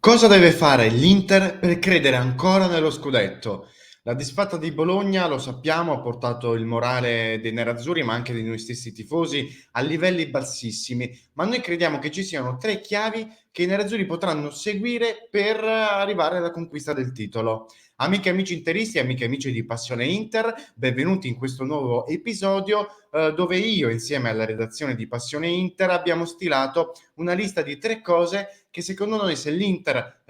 Cosa deve fare l'Inter per credere ancora nello scudetto? La disfatta di Bologna, lo sappiamo, ha portato il morale dei nerazzurri, ma anche dei noi stessi tifosi, a livelli bassissimi. Ma noi crediamo che ci siano tre chiavi che i nerazzurri potranno seguire per arrivare alla conquista del titolo. Amiche e amici interisti, amiche e amici di Passione Inter, benvenuti in questo nuovo episodio dove io, insieme alla redazione di Passione Inter, abbiamo stilato una lista di tre cose che secondo noi, se l'Inter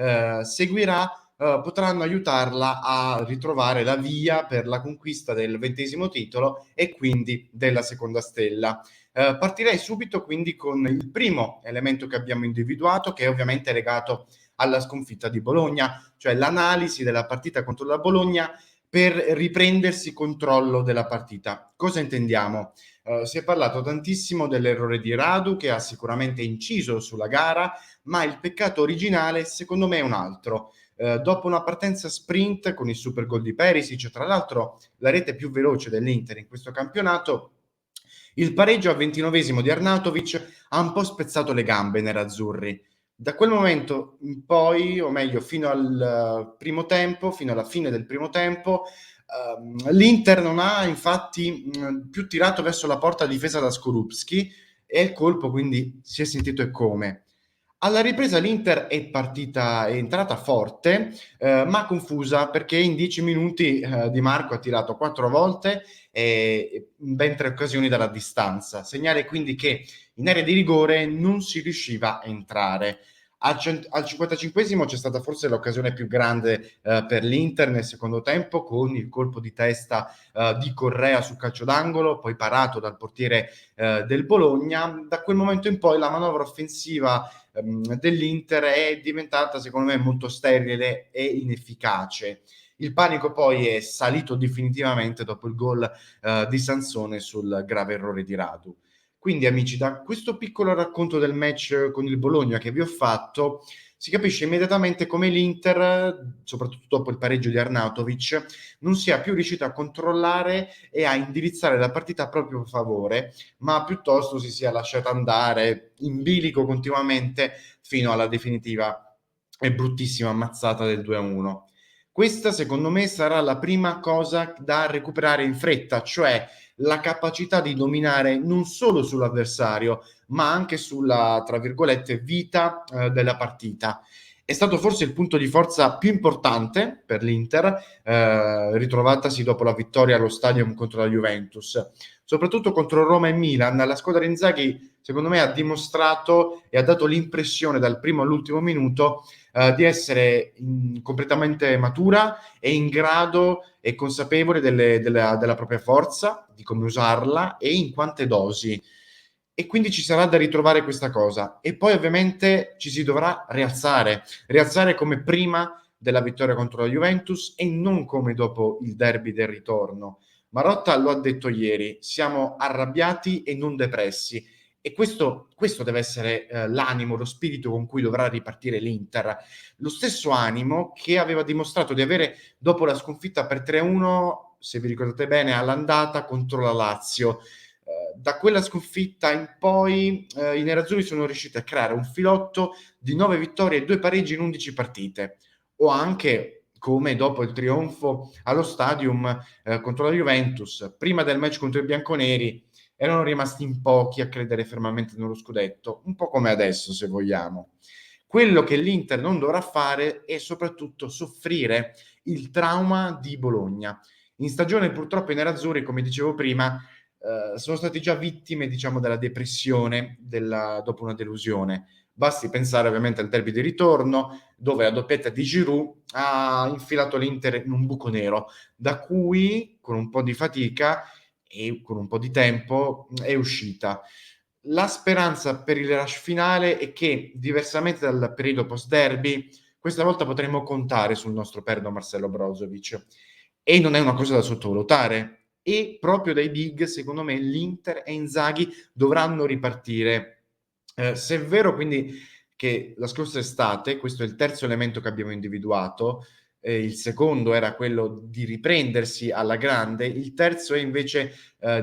seguirà, potranno aiutarla a ritrovare la via per la conquista del 20° titolo e quindi della seconda stella. Partirei subito quindi con il primo elemento che abbiamo individuato, che è ovviamente legato alla sconfitta di Bologna, cioè l'analisi della partita contro la Bologna per riprendersi controllo della partita. Cosa intendiamo? Si è parlato tantissimo dell'errore di Radu, che ha sicuramente inciso sulla gara, ma il peccato originale secondo me è un altro. Dopo una partenza sprint con il super gol di Perisic, tra l'altro la rete più veloce dell'Inter in questo campionato, il pareggio al 29° di Arnautovic ha un po' spezzato le gambe ai nerazzurri. Da quel momento in poi, o meglio fino al primo tempo, fino alla fine del primo tempo, l'Inter non ha infatti più tirato verso la porta difesa da Skorupski e il colpo quindi si è sentito e come. Alla ripresa l'Inter è entrata forte, ma confusa perché in 10 minuti Di Marco ha tirato 4 volte e in ben 3 occasioni dalla distanza. Segnale quindi che in area di rigore non si riusciva a entrare. Al 55esimo c'è stata forse l'occasione più grande per l'Inter nel secondo tempo con il colpo di testa di Correa su calcio d'angolo, poi parato dal portiere del Bologna. Da quel momento in poi la manovra offensiva dell'Inter è diventata secondo me molto sterile e inefficace. Il panico poi è salito definitivamente dopo il gol di Sansone sul grave errore di Radu. Quindi amici, da questo piccolo racconto del match con il Bologna che vi ho fatto, si capisce immediatamente come l'Inter, soprattutto dopo il pareggio di Arnautovic, non sia più riuscito a controllare e a indirizzare la partita a proprio favore, ma piuttosto si sia lasciata andare in bilico continuamente fino alla definitiva e bruttissima ammazzata del 2-1. Questa secondo me sarà la prima cosa da recuperare in fretta, cioè la capacità di dominare non solo sull'avversario, ma anche sulla, tra virgolette, vita della partita. È stato forse il punto di forza più importante per l'Inter, ritrovatasi dopo la vittoria allo Stadium contro la Juventus. Soprattutto contro Roma e Milan, la squadra di Inzaghi, secondo me, ha dimostrato e ha dato l'impressione dal primo all'ultimo minuto di essere completamente matura e in grado e consapevole della propria forza, di come usarla e in quante dosi. E quindi ci sarà da ritrovare questa cosa. E poi ovviamente ci si dovrà rialzare come prima della vittoria contro la Juventus e non come dopo il derby del ritorno. Marotta lo ha detto ieri, siamo arrabbiati e non depressi. E questo deve essere l'animo, lo spirito con cui dovrà ripartire l'Inter. Lo stesso animo che aveva dimostrato di avere dopo la sconfitta per 3-1, se vi ricordate bene, all'andata contro la Lazio. Da quella sconfitta in poi i nerazzurri sono riusciti a creare un filotto di 9 vittorie e 2 pareggi in 11 partite. O anche come dopo il trionfo allo Stadium contro la Juventus, prima del match contro i bianconeri, erano rimasti in pochi a credere fermamente nello scudetto, un po' come adesso se vogliamo. Quello che l'Inter non dovrà fare è soprattutto soffrire il trauma di Bologna. In stagione purtroppo i nerazzurri, come dicevo prima, sono stati già vittime, diciamo, della depressione dopo una delusione. Basti pensare ovviamente al derby di ritorno, dove la doppietta di Giroud ha infilato l'Inter in un buco nero, da cui, con un po' di fatica e con un po' di tempo, è uscita. La speranza per il rush finale è che, diversamente dal periodo post-derby, questa volta potremo contare sul nostro perno Marcelo Brozovic. E non è una cosa da sottovalutare. E proprio dai big, secondo me, l'Inter e Inzaghi dovranno ripartire. Se è vero quindi che la scorsa estate, questo è il terzo elemento che abbiamo individuato, il secondo era quello di riprendersi alla grande, il terzo è invece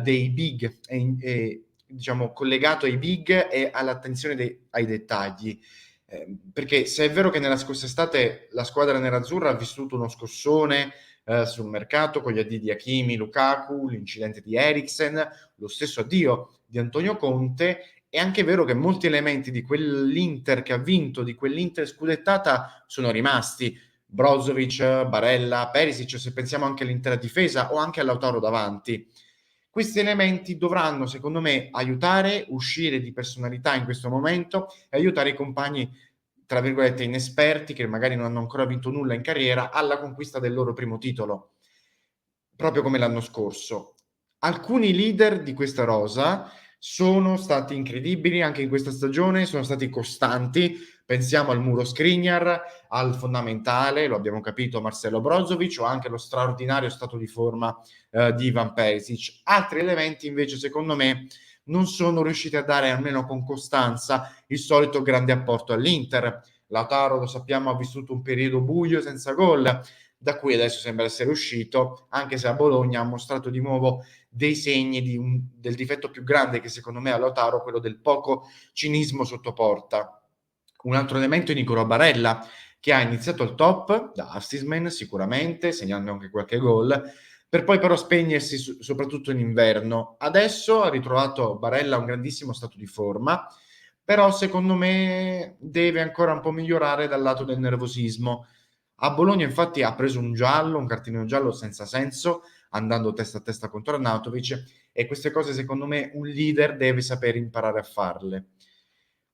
dei big, diciamo collegato ai big e all'attenzione ai dettagli. Perché se è vero che nella scorsa estate la squadra nerazzurra ha vissuto uno scossone sul mercato con gli addii di Hakimi, Lukaku, l'incidente di Eriksen, lo stesso addio di Antonio Conte, è anche vero che molti elementi di quell'Inter che ha vinto, di quell'Inter scudettata, sono rimasti. Brozovic, Barella, Perisic, se pensiamo anche all'intera difesa o anche a Lautaro davanti. Questi elementi dovranno, secondo me, aiutare, uscire di personalità in questo momento e aiutare i compagni, tra virgolette, inesperti, che magari non hanno ancora vinto nulla in carriera, alla conquista del loro primo titolo, proprio come l'anno scorso. Alcuni leader di questa rosa sono stati incredibili anche in questa stagione, sono stati costanti. Pensiamo al muro Skriniar, al fondamentale, lo abbiamo capito, Marcelo Brozovic, o anche allo straordinario stato di forma di Ivan Perisic. Altri elementi invece, secondo me, non sono riusciti a dare, almeno con costanza, il solito grande apporto all'Inter. Lautaro, lo sappiamo, ha vissuto un periodo buio senza gol, da cui adesso sembra essere uscito, anche se a Bologna ha mostrato di nuovo dei segni del difetto più grande che secondo me ha Lautaro, quello del poco cinismo sotto porta. Un altro elemento è Nicolò Barella, che ha iniziato al top da assistman sicuramente, segnando anche qualche gol, per poi però spegnersi soprattutto in inverno. Adesso ha ritrovato Barella un grandissimo stato di forma, però secondo me deve ancora un po' migliorare dal lato del nervosismo. A Bologna infatti ha preso un giallo, un cartellino giallo senza senso, andando testa a testa contro Arnautovic, e queste cose secondo me un leader deve sapere imparare a farle.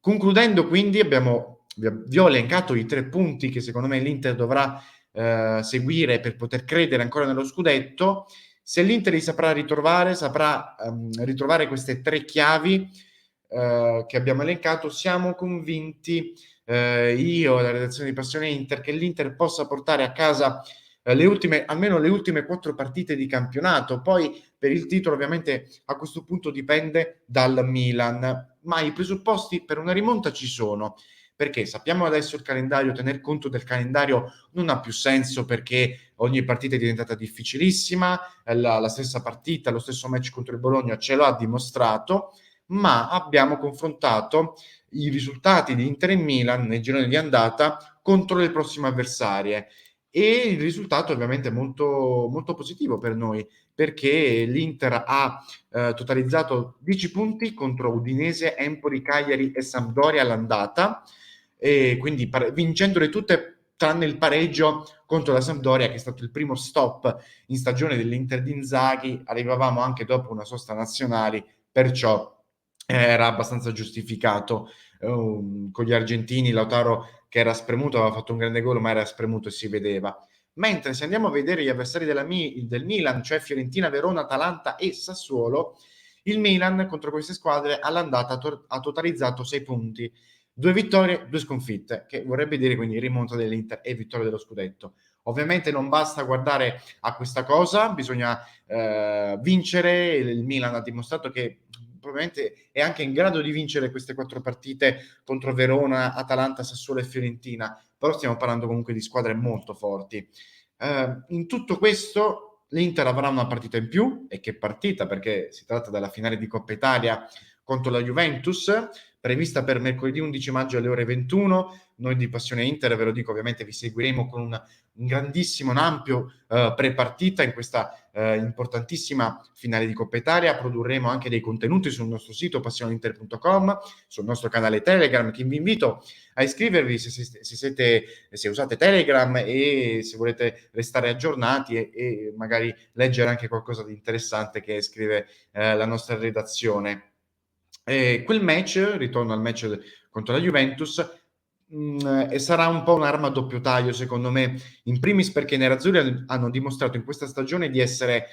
Concludendo quindi vi ho elencato i 3 punti che secondo me l'Inter dovrà seguire per poter credere ancora nello scudetto. Se l'Inter li saprà ritrovare, saprà ritrovare queste 3 chiavi che abbiamo elencato, siamo convinti, io e la redazione di Passione Inter, che l'Inter possa portare a casa almeno le ultime 4 partite di campionato. Poi per il titolo ovviamente a questo punto dipende dal Milan, ma i presupposti per una rimonta ci sono, perché sappiamo adesso il calendario, tener conto del calendario non ha più senso, perché ogni partita è diventata difficilissima, la stessa partita, lo stesso match contro il Bologna ce lo ha dimostrato, ma abbiamo confrontato i risultati di Inter e Milan nei gironi di andata contro le prossime avversarie, e il risultato ovviamente è molto, molto positivo per noi, perché l'Inter ha totalizzato 10 punti contro Udinese, Empoli, Cagliari e Sampdoria all'andata, e quindi vincendole tutte tranne il pareggio contro la Sampdoria, che è stato il primo stop in stagione dell'Inter di Inzaghi. Arrivavamo anche dopo una sosta nazionali, perciò era abbastanza giustificato. Con gli argentini, Lautaro che era spremuto, aveva fatto un grande gol, ma era spremuto e si vedeva. Mentre se andiamo a vedere gli avversari del Milan, cioè Fiorentina, Verona, Atalanta e Sassuolo, il Milan contro queste squadre all'andata ha totalizzato 6 punti, 2 vittorie, 2 sconfitte, che vorrebbe dire quindi rimonta dell'Inter e vittoria dello scudetto. Ovviamente non basta guardare a questa cosa, bisogna vincere. Il Milan ha dimostrato che probabilmente è anche in grado di vincere queste 4 partite contro Verona, Atalanta, Sassuolo e Fiorentina, però stiamo parlando comunque di squadre molto forti. In tutto questo l'Inter avrà una partita in più, e che partita, perché si tratta della finale di Coppa Italia contro la Juventus, prevista per mercoledì 11 maggio alle ore 21. Noi di Passione Inter, ve lo dico, ovviamente vi seguiremo con un grandissimo, un ampio pre-partita in questa importantissima finale di Coppa Italia. Produrremo anche dei contenuti sul nostro sito passioneinter.com, sul nostro canale Telegram, che vi invito a iscrivervi se usate Telegram e se volete restare aggiornati e magari leggere anche qualcosa di interessante che scrive la nostra redazione. Quel match, ritorno al match contro la Juventus, e sarà un po' un'arma a doppio taglio secondo me, in primis perché i nerazzurri hanno dimostrato in questa stagione di essere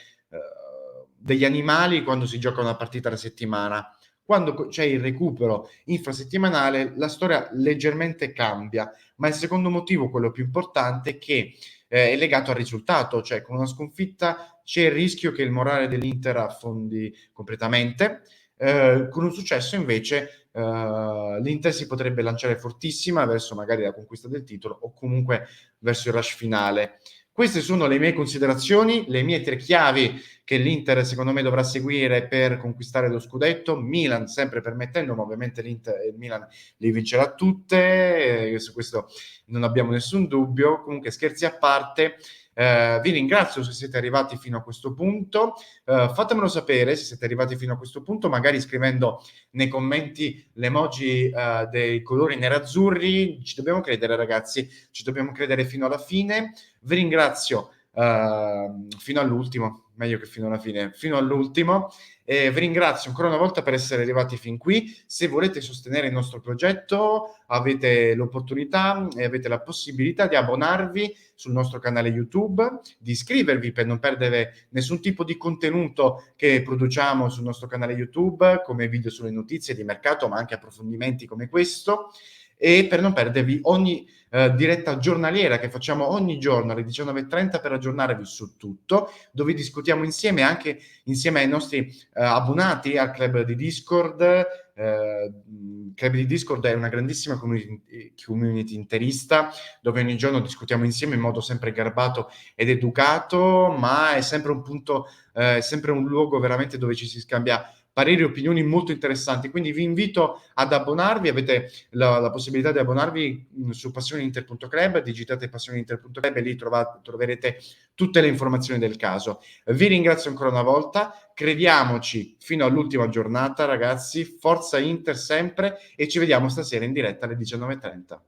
degli animali quando si gioca una partita alla settimana. Quando c'è il recupero infrasettimanale la storia leggermente cambia, ma il secondo motivo, quello più importante, è che è legato al risultato, cioè con una sconfitta c'è il rischio che il morale dell'Inter affondi completamente. Con un successo invece l'Inter si potrebbe lanciare fortissima verso magari la conquista del titolo o comunque verso il rush finale. Queste sono le mie considerazioni, le mie 3 chiavi che l'Inter secondo me dovrà seguire per conquistare lo scudetto, Milan sempre permettendo, ma ovviamente il Milan le vincerà tutte, su questo non abbiamo nessun dubbio. Comunque scherzi a parte, vi ringrazio se siete arrivati fino a questo punto. Fatemelo sapere se siete arrivati fino a questo punto, magari scrivendo nei commenti l'emoji dei colori nerazzurri. Ci dobbiamo credere, ragazzi, ci dobbiamo credere fino alla fine. Vi ringrazio fino all'ultimo, meglio che fino alla fine, fino all'ultimo. E vi ringrazio ancora una volta per essere arrivati fin qui. Se volete sostenere il nostro progetto, avete l'opportunità e avete la possibilità di abbonarvi sul nostro canale YouTube, di iscrivervi per non perdere nessun tipo di contenuto che produciamo sul nostro canale YouTube, come video sulle notizie di mercato, ma anche approfondimenti come questo, e per non perdervi ogni diretta giornaliera che facciamo ogni giorno alle 19:30 per aggiornarvi su tutto, dove discutiamo insieme, anche insieme ai nostri abbonati al club di Discord. Club di Discord è una grandissima community interista, dove ogni giorno discutiamo insieme in modo sempre garbato ed educato, ma è sempre un punto, è sempre un luogo veramente dove ci si scambia pareri e opinioni molto interessanti. Quindi vi invito ad abbonarvi, avete la possibilità di abbonarvi su passioneinter.club, digitate passioneinter.club e lì troverete tutte le informazioni del caso. Vi ringrazio ancora una volta, crediamoci fino all'ultima giornata, ragazzi, forza Inter sempre, e ci vediamo stasera in diretta alle 19:30.